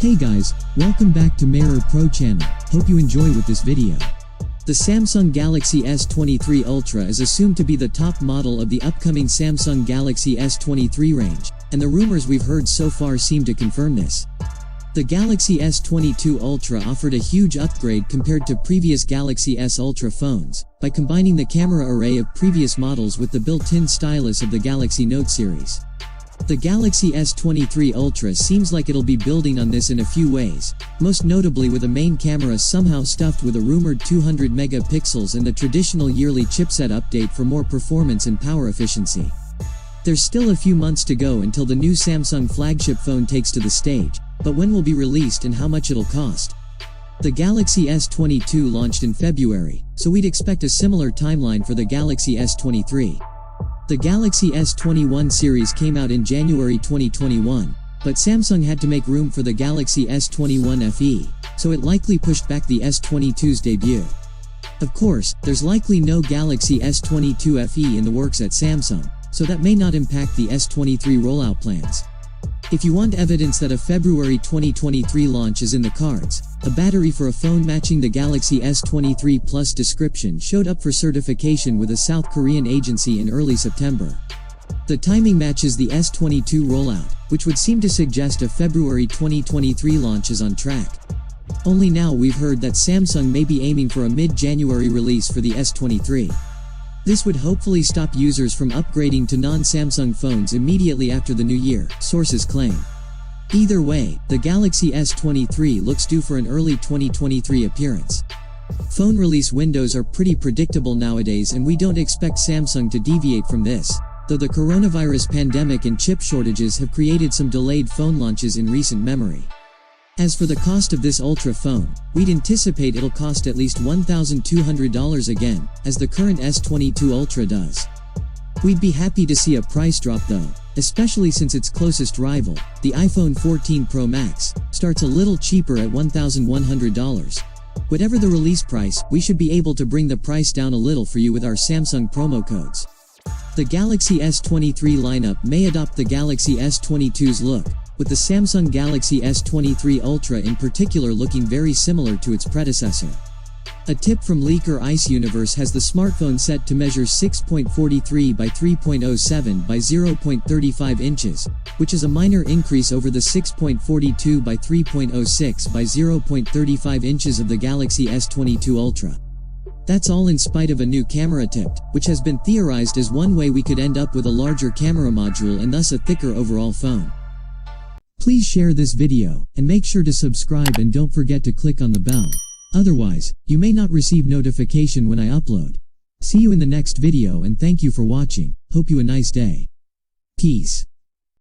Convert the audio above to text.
Hey guys, welcome back to Mirror Pro channel. Hope you enjoy with this video. The Samsung Galaxy S23 Ultra is assumed to be the top model of the upcoming Samsung Galaxy S23 range, and the rumors we've heard so far seem to confirm this. The Galaxy S22 Ultra offered a huge upgrade compared to previous Galaxy S Ultra phones, by combining the camera array of previous models with the built-in stylus of the Galaxy Note series. The Galaxy S23 Ultra seems like it'll be building on this in a few ways, most notably with a main camera somehow stuffed with a rumored 200 megapixels and the traditional yearly chipset update for more performance and power efficiency. There's still a few months to go until the new Samsung flagship phone takes to the stage, but when will be released and how much it'll cost? The Galaxy S22 launched in February, so we'd expect a similar timeline for the Galaxy S23. The Galaxy S21 series came out in January 2021, but Samsung had to make room for the Galaxy S21 FE, so it likely pushed back the S22's debut. Of course, there's likely no Galaxy S22 FE in the works at Samsung, so that may not impact the S23 rollout plans. If you want evidence that a February 2023 launch is in the cards, a battery for a phone matching the Galaxy S23 Plus description showed up for certification with a South Korean agency in early September. The timing matches the S22 rollout, which would seem to suggest a February 2023 launch is on track. Only now we've heard that Samsung may be aiming for a mid-January release for the S23. This would hopefully stop users from upgrading to non-Samsung phones immediately after the new year, sources claim. Either way, the Galaxy S23 looks due for an early 2023 appearance. Phone release windows are pretty predictable nowadays and we don't expect Samsung to deviate from this, though the coronavirus pandemic and chip shortages have created some delayed phone launches in recent memory. As for the cost of this Ultra phone, we'd anticipate it'll cost at least $1,200 again, as the current S22 Ultra does. We'd be happy to see a price drop though, especially since its closest rival, the iPhone 14 Pro Max, starts a little cheaper at $1,100. Whatever the release price, we should be able to bring the price down a little for you with our Samsung promo codes. The Galaxy S23 lineup may adopt the Galaxy S22's look, with the Samsung Galaxy S23 Ultra in particular looking very similar to its predecessor. A tip from Leaker Ice Universe has the smartphone set to measure 6.43 by 3.07 by 0.35 inches, which is a minor increase over the 6.42 by 3.06 by 0.35 inches of the Galaxy S22 Ultra. That's all in spite of a new camera tipped, which has been theorized as one way we could end up with a larger camera module and thus a thicker overall phone. Please share this video, and make sure to subscribe and don't forget to click on the bell. Otherwise, you may not receive notification when I upload. See you in the next video and thank you for watching. Hope you a nice day. Peace.